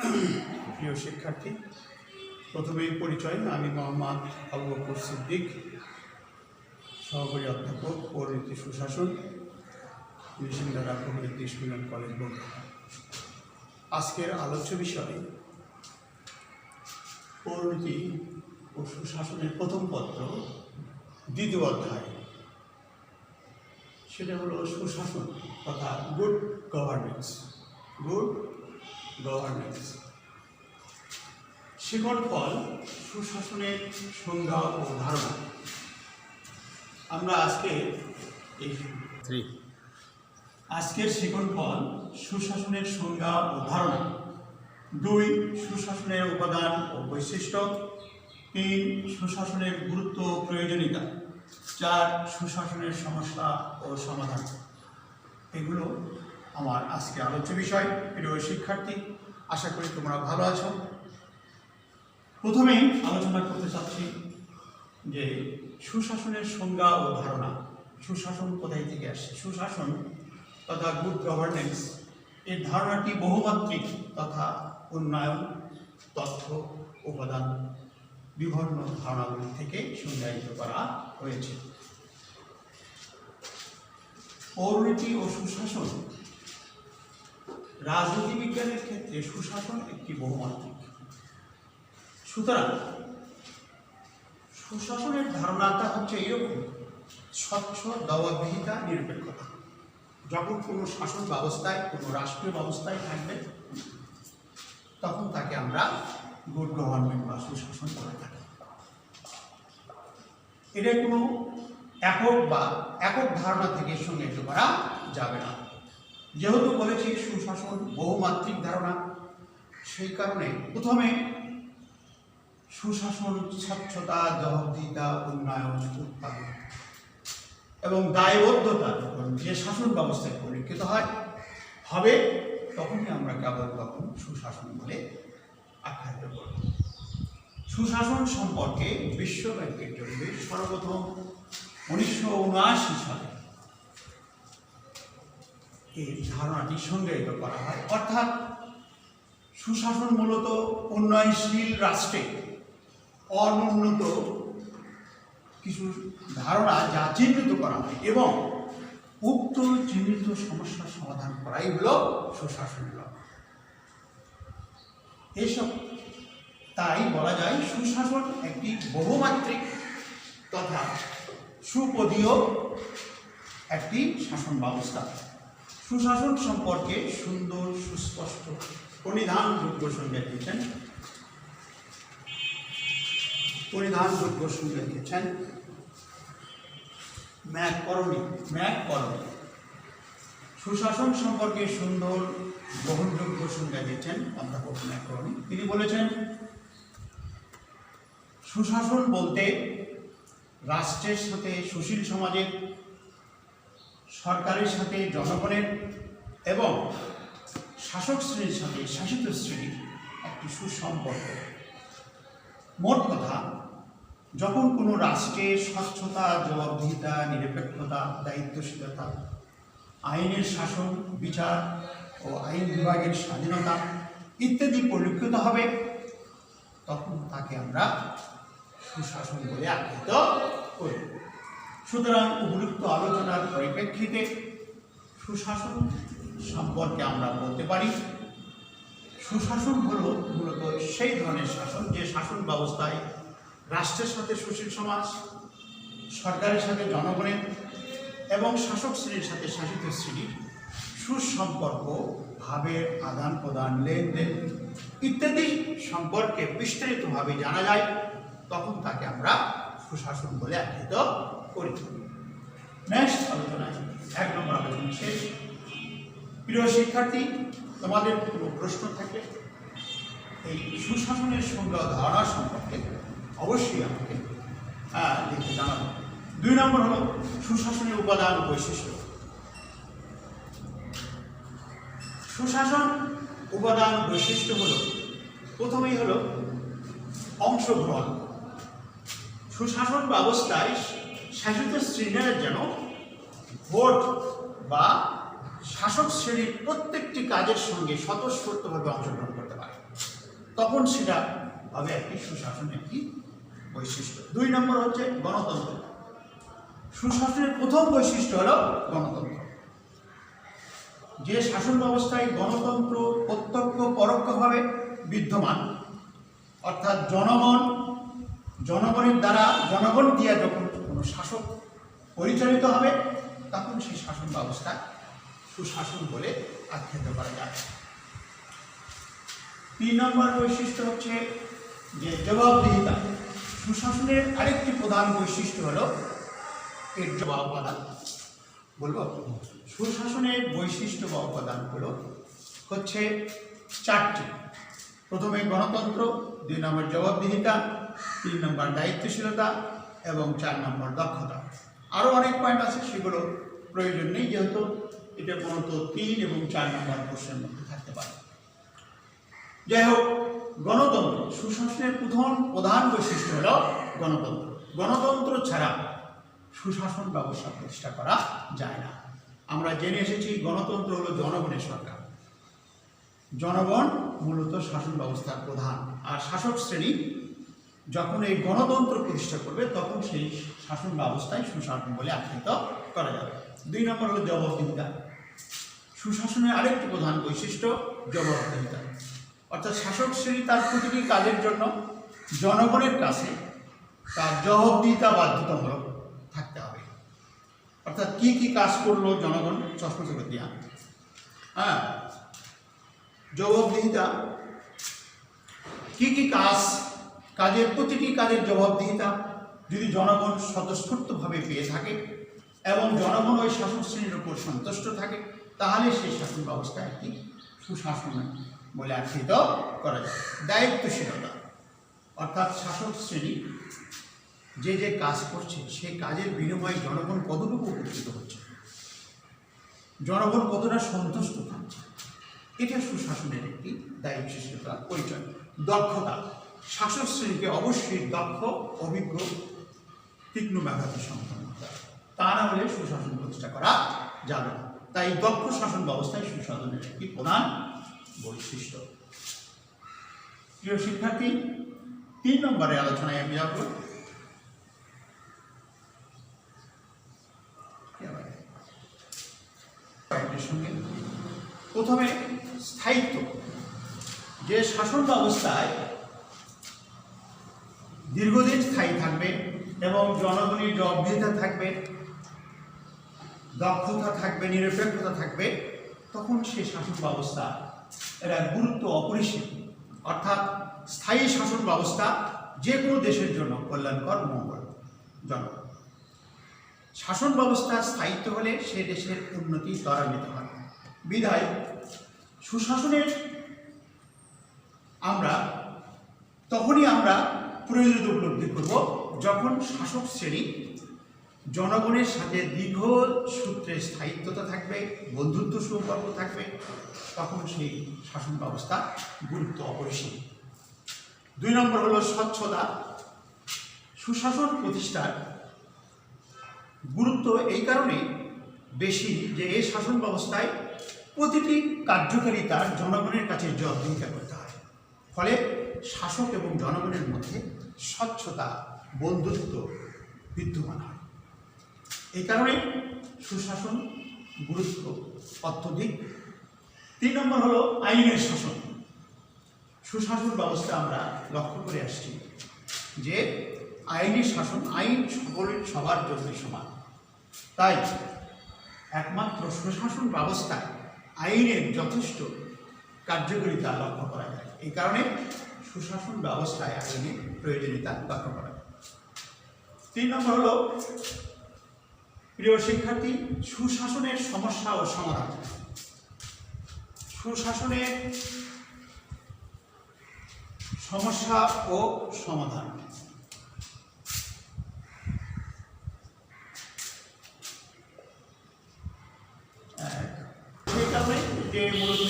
প্রিয় শিক্ষার্থী, প্রথমেই পরিচয়। আমি মোহাম্মদ আবু বকর সিদ্দিক, সহকারী অধ্যাপক পৌরনীতি সুশাসন, নিশিন্দারা প্রগতি মিলন কলেজ বগুড়া। আজকের আলোচ্য বিষয় পৌরনীতি ও সুশাসনের প্রথম পত্র, দ্বিতীয় অধ্যায়। সেটা হলো সুশাসন তথা গুড গভর্নেন্স। গুড গভর্নেন্স শিখন ফল সুশাসনের সংজ্ঞা ও ধারণা। আমরা আজকের শিখন ফল সুশাসনের সংজ্ঞা ও ধারণা। 2, সুশাসনের উপাদান ও বৈশিষ্ট্য। 3, সুশাসনের গুরুত্ব ও প্রয়োজনীয়তা। 4, সুশাসনের সমস্যা ও সমাধান। এগুলো আমার আজকে আলোচ্য বিষয়। প্রিয় শিক্ষার্থী, আশা করি তোমরা ভালো আছো। প্রথমেই আলোচনা করতে চাচ্ছি যে সুশাসনের সংজ্ঞা ও ধারণা। সুশাসন কোথায় থেকে আসে? সুশাসন তথা গুড গভর্নেন্স এর ধারণাটি বহুমাত্রিক তথা উন্নয়ন, তথ্য, উপাদান বিভিন্ন ধারণাগুলি থেকে সংজ্ঞায়িত করা হয়েছে। পৌরনীতি ও সুশাসন। রাজনীতি বিজ্ঞানের ক্ষেত্রে সুশাসন একটি বহুমাত্রিক। সুতরাং সুশাসনের ধারণাটা হচ্ছে এরকম: স্বচ্ছ, দাওয়াবিহীনতা, নিরপেক্ষতা। যখন কোনো শাসন ব্যবস্থায়, কোনো রাষ্ট্রীয় ব্যবস্থায় থাকবে, তখন তাকে আমরা গুড গভর্নমেন্ট বা সুশাসন বলে থাকি। এটা কোনো একক ধারণা থেকে সংজ্ঞায়িত করা যাবে না। যেহেতু বলেছি সুশাসন বহুমাত্রিক ধারণা, সেই কারণে প্রথমে সুশাসন স্বচ্ছতা, জবাবদিহিতা, উন্নয়ন, উৎপাদন এবং দায়বদ্ধতা যে শাসন ব্যবস্থায় পরিলক্ষিত হবে, তখনই আমরা কেবল তখন সুশাসন বলে আখ্যায়িত করব। সুশাসন সম্পর্কে বিশ্ব ব্যাংকের জন্য সর্বপ্রথম 1979 সালে এই ধারণাটি সংজ্ঞায়িত করা হয়। অর্থাৎ সুশাসন মূলত উন্নয়নশীল রাষ্ট্রে অনুন্নত কিছু ধারণা যা চিহ্নিত করা হয় এবং উক্ত চিহ্নিত সমস্যার সমাধান করাই হলো সুশাসনের লক্ষ্য। এসব তাই বলা যায় সুশাসন একটি বহুমাত্রিক তথা সুপদীয় একটি শাসন ব্যবস্থা। সুশাসন সম্পর্কে সুন্দর, সুস্পষ্ট, পরিধানযোগ্য সংজ্ঞা দিয়েছেন ম্যাককরনি। সুশাসন সম্পর্কে সুন্দর, গ্রহণযোগ্য সংজ্ঞা দিয়েছেন অধ্যাপক ম্যাককরনি। তিনি বলেছেন, সুশাসন বলতে রাষ্ট্রের সাথে সুশীল সমাজের, সরকারের সাথে জনগণের এবং শাসক শ্রেণীর সাথে শাসিত শ্রেণীর একটি সুসম্পর্ক। মোট কথা, যখন কোনো রাষ্ট্রে স্বচ্ছতা, জবাবদিহিতা, নিরপেক্ষতা, দায়িত্বশীলতা, আইনের শাসন, বিচার ও আইন বিভাগের স্বাধীনতা ইত্যাদি পরিলক্ষিত হবে, তখন তাকে আমরা সুশাসন বলে আখ্যায়িত করি। সুতরাং উপযুক্ত আলোচনার পরিপ্রেক্ষিতে সুশাসন সম্পর্কে আমরা বলতে পারি, সুশাসন হল মূলত সেই ধরনের শাসন যে শাসন ব্যবস্থায় রাষ্ট্রের সাথে সুশীল সমাজ, সরকারের সাথে জনগণের এবং শাসক শ্রেণীর সাথে শাসিত শ্রেণীর সুসম্পর্ক, ভাবের আদান প্রদান, লেনদেন ইত্যাদি সম্পর্কে বিস্তারিতভাবে জানা যায়, তখন তাকে আমরা সুশাসন বলে আখ্যায়িত করি। নেক্সট আলোচনায় 1 নম্বর আলোচনা শেষ। প্রিয় শিক্ষার্থী, তোমাদের কোনো প্রশ্ন থাকলে এই সুশাসনের সংজ্ঞা ধারণা সম্পর্কে অবশ্যই আমাকে লিখে জানাবো। 2 নম্বর হলো সুশাসনের উপাদান ও বৈশিষ্ট্য। সুশাসন উপাদান বৈশিষ্ট্য হলো, প্রথমেই হলো অংশগ্রহণ। সুশাসন ব্যবস্থায় শাসিত শ্রেণীরা যেন ভোট বা শাসক শ্রেণীর প্রত্যেকটি কাজের সঙ্গে স্বতঃস্ফূর্তভাবে অংশগ্রহণ করতে পারে। তখন সেটা হবে একটি সুশাসনের একটি বৈশিষ্ট্য। 2 নম্বর হচ্ছে গণতন্ত্র। সুশাসনের প্রথম বৈশিষ্ট্য হলো গণতন্ত্র। যে শাসন ব্যবস্থায় গণতন্ত্র প্রত্যক্ষ পরোক্ষভাবে বিদ্যমান, অর্থাৎ জনগণের দ্বারা জনগণ দিয়া যখন কোনো শাসক পরিচালিত হবে তখন সেই শাসন ব্যবস্থা সুশাসন বলে আখ্যায়িত করা যায়। 3 নম্বর বৈশিষ্ট্য হচ্ছে যে জবাবদিহিতা। সুশাসনের আরেকটি প্রধান বৈশিষ্ট্য হলো এর উপাদান। বলবো সুশাসনের বৈশিষ্ট্য বা উপাদানগুলো হচ্ছে 4টি। প্রথমে গণতন্ত্র, 2 নম্বর জবাবদিহিতা, 3 নম্বর দায়িত্বশীলতা এবং 4 নম্বর দক্ষতা। আরও অনেক পয়েন্ট আছে, সেগুলো প্রয়োজন নেই, যেহেতু এটা মূলত 3 এবং 4 নম্বর প্রশ্নের মধ্যে থাকতে পারে। যাই হোক, গণতন্ত্র সুশাসনের প্রধান বৈশিষ্ট্য হল গণতন্ত্র। গণতন্ত্র ছাড়া সুশাসন ব্যবস্থা প্রতিষ্ঠা করা যায় না। আমরা জেনে এসেছি গণতন্ত্র হলো জনগণের সরকার। জনগণ মূলত শাসন ব্যবস্থার প্রধান, আর শাসক শ্রেণী যখন এই গণতন্ত্র প্রতিষ্ঠা করবে তখন সেই শাসন ব্যবস্থায় সুশাসন বলে আখ্যায়িত করা যাবে। 2 নম্বর হলো জবাবদিহিতা। সুশাসনের আরেকটি প্রধান বৈশিষ্ট্য জবাবদিহিতা, অর্থাৎ শাসক শ্রেণী তার প্রতিটি কাজের জন্য জনগণের কাছে তার জবাবদিহিতা বাধ্যতামূলক থাকতে হবে। অর্থাৎ কি কি কাজ করলো জনগণ, চশমা চোখে দিয়া, জবাবদিহিতা কি কি কাজের প্রতিটি কাজের জবাবদিহিতা যদি জনগণ স্বতঃস্ফূর্তভাবে পেয়ে থাকে এবং জনগণ ওই শাসক শ্রেণীর উপর সন্তুষ্ট থাকে, তাহলে সেই শাসন ব্যবস্থা একটি সুশাসন বলে আখ্যায়িত করা যায়। দায়িত্বশীলতা, অর্থাৎ শাসক শ্রেণী যে যে কাজ করছে সেই কাজের বিনিময়ে জনগণ কতটুকু উপকৃত হচ্ছে, জনগণ কতটা সন্তুষ্ট থাকছে, এটা সুশাসনের একটি দায়িত্বশীলতার পরিচয়। দক্ষতা, শাসক শ্রেণীকে অবশ্যই দক্ষ, অভিজ্ঞ, তীক্ষ্ণ মেধাবী সম্পন্ন হতে হবে, তা না হলে সুশাসন প্রতিষ্ঠা করা যাবে না। তাই দক্ষ শাসন ব্যবস্থায় সুশাসনের একটি প্রধান বৈশিষ্ট্য। প্রিয় শিক্ষার্থী, 3 নম্বরে আলোচনায় আমি যাব সঙ্গে। প্রথমে স্থায়িত্ব। যে শাসন ব্যবস্থায় দীর্ঘদিন স্থায়ী থাকবে এবং জনগণের জবাবদিহিতা থাকবে, দক্ষতা থাকবে, নিরপেক্ষতা থাকবে, তখন সেই শাসন ব্যবস্থা এর গুরুত্ব অপরিসীম। অর্থাৎ স্থায়ী শাসন ব্যবস্থা যে কোনো দেশের জন্য কল্যাণকর, মঙ্গলজনক। শাসন ব্যবস্থার স্থায়িত্ব হলে সে দেশের উন্নতি ত্বরান্বিত হয়। বিধায় সুশাসনের তখনই আমরা প্রয়োজনীয়তা উপলব্ধি করব যখন শাসক শ্রেণী জনগণের সাথে দীর্ঘ সূত্রে স্থায়িত্বতা থাকবে, বন্ধুত্ব সম্পর্ক থাকবে, তখন সেই শাসন ব্যবস্থা গুরুত্ব অপরিসীম। 2 নম্বর হলো স্বচ্ছতা। সুশাসন প্রতিষ্ঠার গুরুত্ব এই কারণে বেশি যে এই শাসন ব্যবস্থায় প্রতিটি কার্যকারিতার জনগণের কাছে জবাবদিহিতা করতে হয়, ফলে শাসক এবং জনগণের মধ্যে স্বচ্ছতা, বন্ধুত্ব বিদ্যমান হয়। এই কারণে সুশাসন গুরুত্ব অত্যধিক। 3 নম্বর হলো আইনের শাসন। সুশাসন ব্যবস্থা আমরা লক্ষ্য করে আসছি যে আইনি শাসন, আইন সবার জন্য সমান। তাই একমাত্র সুশাসন ব্যবস্থায় আইনের যথেষ্ট কার্যকারিতা লক্ষ্য করা যায়। এই কারণে সুশাসন ব্যবস্থায় আইনের প্রয়োজনীয়তা লক্ষ্য করা যায়। 3 নম্বর হলো, প্রিয় শিক্ষার্থী, সুশাসনের সমস্যা ও সমাধান। সুশাসনের সমস্যা ও সমাধান। সেই কারণে যে মূলত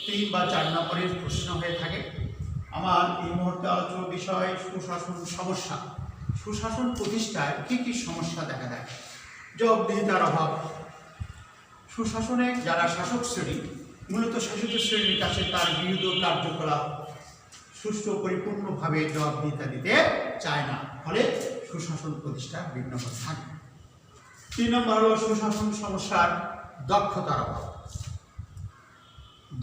3 বা 4 নম্বরের প্রশ্ন হয়ে থাকে। আমার এই মুহূর্তে আলোচনার বিষয় সুশাসন সমস্যা। সুশাসন প্রতিষ্ঠায় কী কী সমস্যা দেখা দেয়? জবাবদিহিতার অভাব। সুশাসনে যারা শাসক শ্রেণী, মূলত শাসিত শ্রেণীর কাছে তার বিরুদ্ধ কার্যকলাপ সুষ্ঠু পরিপূর্ণভাবে জবাবদিহিতা দিতে চায় না, ফলে সুশাসন প্রতিষ্ঠা বিঘ্ন হতে থাকে। 3 নম্বর হলো সুশাসন সমস্যার দক্ষতার অভাব।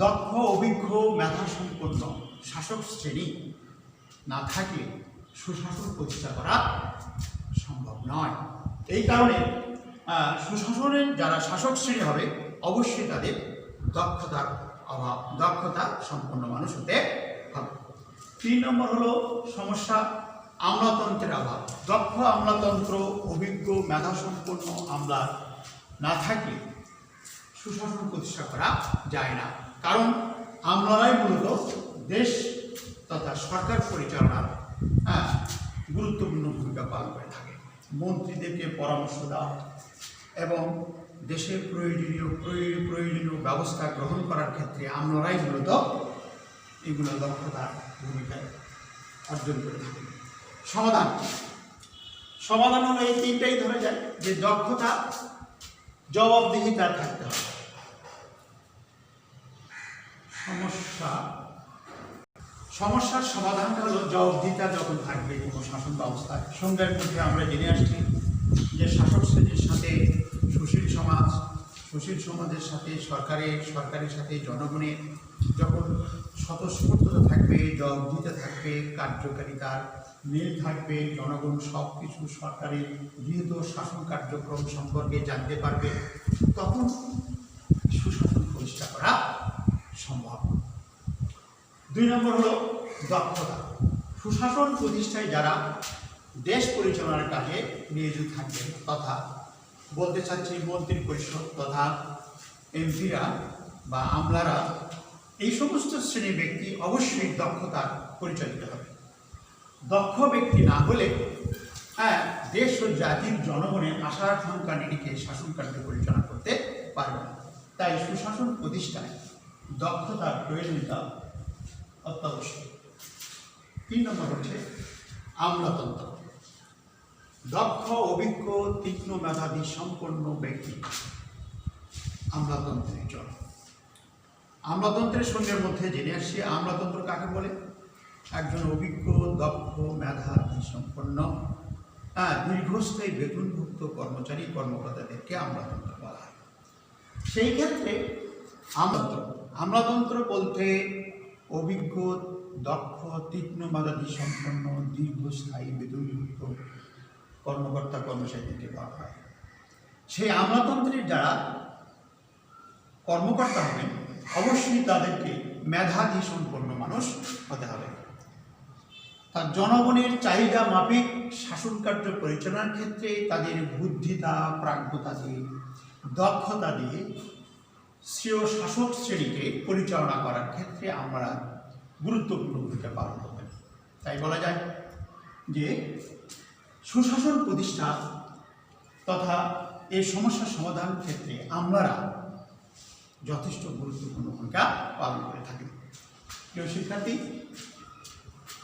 দক্ষ, অভিজ্ঞ, মেধাসম্পন্ন শাসক শ্রেণী না থাকলে সুশাসন প্রতিষ্ঠা করা সম্ভব নয়। এই কারণে সুশাসনের যারা শাসক শ্রেণী হবে অবশ্যই তাদের দক্ষতা সম্পন্ন মানুষ হতে হবে। 3 নম্বর হলো সমস্যা আমলাতন্ত্রের অভাব। দক্ষ আমলাতন্ত্র, অভিজ্ঞ, মেধাসম্পন্ন আমলা না থাকলে সুশাসন প্রতিষ্ঠা করা যায় না, কারণ আমলারাই মূলত দেশ তথা সরকার পরিচালনার গুরুত্বপূর্ণ ভূমিকা পালন করে থাকে। মন্ত্রীদেরকে পরামর্শ দেওয়া এবং দেশের প্রয়োজনীয় ব্যবস্থা গ্রহণ করার ক্ষেত্রে আমলারাই মূলত এগুলো দক্ষতার ভূমিকায় অর্জন করে থাকে। সমাধান হলো এই 3টাই ধরে যায় যে দক্ষতা, জবাবদিহিতা থাকতে হবে। সমস্যার সমাধানটা হলো জবাবদিহিতা যখন থাকবে কোনো শাসন ব্যবস্থায়। সংজ্ঞার মধ্যে আমরা জেনে আসছি যে শাসক শ্রেণীর সাথে সুশীল সমাজ, সুশীল সমাজের সাথে সরকারের সাথে জনগণের যখন স্বতঃস্ফূর্ততা থাকবে, জবাবদিহিতা থাকবে, কার্যকারিতার মিল থাকবে, জনগণ সব কিছু সরকারের গৃহীত শাসন কার্যক্রম সম্পর্কে জানতে পারবে, তখন সুশাসন প্রতিষ্ঠা করা সম্ভব। 2 নম্বর হলো দক্ষতা। সুশাসন প্রতিষ্ঠায় যারা দেশ পরিচালনার কাজে নিয়োজিত থাকবেন, তথা বলতে চাচ্ছি মন্ত্রী পরিষদ তথা এমপিরা বা আমলারা, এই সমস্ত শ্রেণীর ব্যক্তি অবশ্যই দক্ষতার পরিচালিত হবে। দক্ষ ব্যক্তি না হলে দেশ ও জাতির জনগণের আশা আকাঙ্ক্ষা নিরিখে শাসন কার্য পরিচালনা করতে পারবে না। তাই সুশাসন প্রতিষ্ঠায় দক্ষতার প্রয়োজনীয়তা অত্যাবশ্যক। 3 নম্বর হচ্ছে আমলাতন্ত্র। দক্ষ, অভিজ্ঞ, তীক্ষ্ণ মেধাবী সম্পন্ন ব্যক্তি আমলাতন্ত্রের জন্য। আমলাতন্ত্রের সঙ্গে মধ্যে জেনে আসছি আমলাতন্ত্র কাকে বলে। একজন অভিজ্ঞ, দক্ষ, মেধাবী সম্পন্ন দীর্ঘস্থায়ী বেতনভুক্ত কর্মকর্তাদেরকে আমলাতন্ত্র বলা হয়। সেই ক্ষেত্রে আমলাতন্ত্র বলতে অভিজ্ঞ, দক্ষ, তীক্ষ্ণ মেধাবী সম্পন্ন দীর্ঘস্থায়ী বেতনভুক্ত কর্মচারীদেরকে বলা হয়। সেই আমলাতন্ত্রের যারা কর্মকর্তা হবেন অবশ্যই তাদেরকে মেধাবী সম্পন্ন মানুষ হতে হবে। তার জনগণের চাহিদা মাফিক শাসন কার্য পরিচালনার ক্ষেত্রে তাদের বুদ্ধিতা, প্রাজ্ঞতা দিয়ে, দক্ষতা দিয়ে শ্রেয় শাসক শ্রেণীকে পরিচালনা করার ক্ষেত্রে আমরা গুরুত্বপূর্ণ ভূমিকা পালন করবেন। তাই বলা যায় যে সুশাসন প্রতিষ্ঠা তথা এই সমস্যার সমাধান ক্ষেত্রে আমলারা যথেষ্ট গুরুত্বপূর্ণ ভূমিকা পালন করে থাকি। প্রিয় শিক্ষার্থী,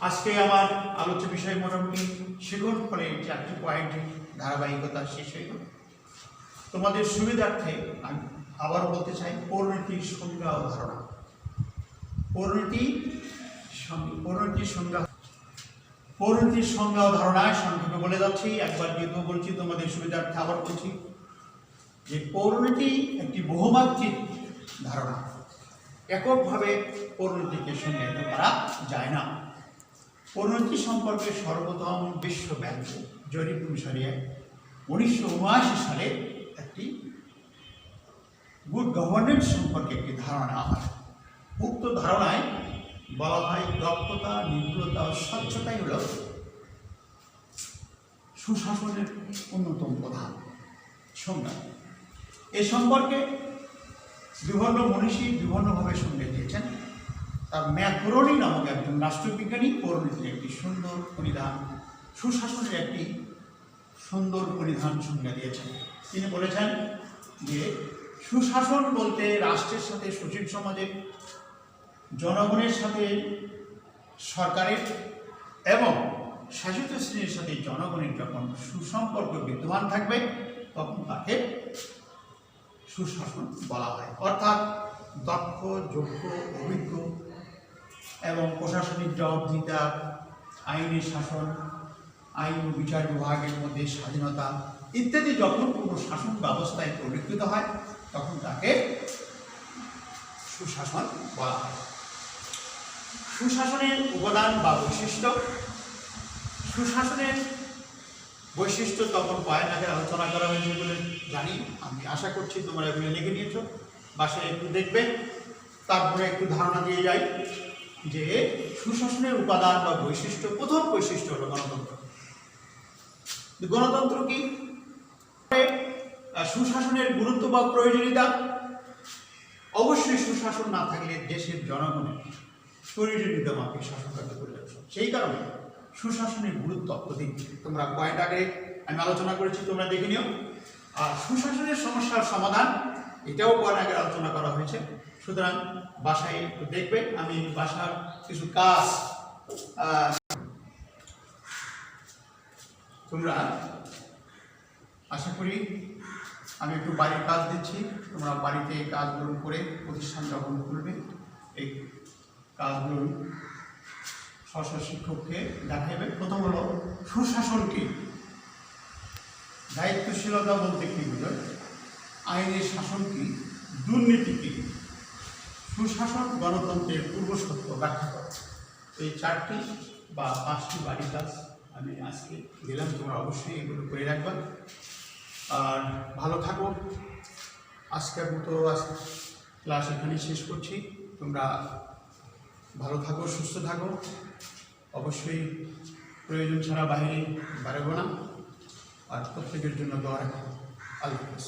আজকে আমার আলোচ্য বিষয় মোটামুটি শেখার ফলে 4টি পয়েন্ট ধারাবাহিকতা শেষ হয়ে গেল। তোমাদের সুবিধার্থে আমি আবারও বলতে চাই পরিণতির সংজ্ঞা ও ধারণা। পরিণতির সংজ্ঞা ও ধারণায় সংক্ষেপে বলে যাচ্ছি, একবার যেহেতু বলছি তোমাদের সুবিধার্থে আবার বলছি যে পরিণতি একটি বহুমাত্রিক ধারণা। এককভাবে পরিণতিকে সংজ্ঞায়িত করা যায় না। পরিণতি সম্পর্কে সর্বপ্রথম বিশ্ব ব্যাংক জরিপ অনুসারে 1979 সালে একটি গুড গভর্নেন্স সম্পর্কে একটি ধারণা নেওয়া হয়। উক্ত ধারণায় বলা হয় দক্ষতা, নির্ভুলতা ও স্বচ্ছতাই হল সুশাসনের অন্যতম প্রধান সংজ্ঞা। এ সম্পর্কে বিভিন্ন মনীষী বিভিন্নভাবে সংজ্ঞা দিয়েছেন। তার ম্যাকরোনি নামক একজন রাষ্ট্রবিজ্ঞানী পরিণতির একটি সুন্দর পরিধান, সুশাসনের একটি সুন্দর পরিধান সংজ্ঞা দিয়েছেন। তিনি বলেছেন যে সুশাসন বলতে রাষ্ট্রের সাথে সুশীল সমাজের, জনগণের সাথে সরকারের এবং শাসিত শ্রেণীর সাথে জনগণের যখন সুসম্পর্ক বিদ্যমান থাকবে তখন তাকে সুশাসন বলা হয়। অর্থাৎ দক্ষ, যোগ্য, অভিজ্ঞ এবং প্রশাসনিক জবাবদিহিতা, আইনের শাসন, আইন ও বিচার বিভাগের মধ্যে স্বাধীনতা ইত্যাদি যখন কোনো শাসন ব্যবস্থায় পরিলক্ষিত হয় তখন তাকে সুশাসন বলা হয়। সুশাসনের উপাদান বা বৈশিষ্ট্য। সুশাসনের বৈশিষ্ট্য তখন পয়েন্ট আগে আলোচনা করা হয়েছে বলে জানি, আমি আশা করছি তোমরা এগুলো লিখে নিয়েছো, বাসায় একটু দেখবে। তারপরে একটু ধারণা দিয়ে যাই যে সুশাসনের উপাদান বা বৈশিষ্ট্য। প্রথম বৈশিষ্ট্য হলো গণতন্ত্র। গণতন্ত্র কি? সুশাসনের গুরুত্ব বা প্রয়োজনীয়তা। অবশ্যই সুশাসন না থাকলে দেশের জনগণের প্রয়োজনীয়তা মাফিক শাসন কার্য পরিদর্শন। সেই কারণে সুশাসনের গুরুত্ব অধিক। তোমরা পয়েন্ট আগে আমি আলোচনা করেছি, তোমরা দেখে নিও। আর সুশাসনের সমস্যার সমাধান, এটাও পয়েন্ট আগে আলোচনা করা হয়েছে। সুতরাং বাসায় একটু দেখবে, আমি বাসার কিছু কাজ তোমরা আশা করি আমি একটু বাড়ির কাজ দিচ্ছি, তোমরা বাড়িতে এই কাজগুলো করে প্রতিষ্ঠান যখন খুলবে এই কাজগুলো স্ব শিক্ষককে দেখাবে। প্রথম হলো সুশাসন কি? দায়িত্বশীলতা বলতে কি বোঝায়? আইনের শাসন কি? দুর্নীতি কি? সুশাসন গণতন্ত্রের পূর্বশর্ত ব্যাখ্যা করে। এই 4টি বা 5টি বাড়ির কাজ আমি আজকে দিলাম, তোমরা অবশ্যই এগুলো করে রাখবা। আর ভালো থাকো। আজকের মতো ক্লাস এখানেই শেষ করছি। তোমরা ভালো থাকো, সুস্থ থাকো। অবশ্যই প্রয়োজন ছাড়া বাইরে বেরোবো না। আর প্রত্যেকের জন্য দোয়া রাখো। আল্লাহ হাফেজ।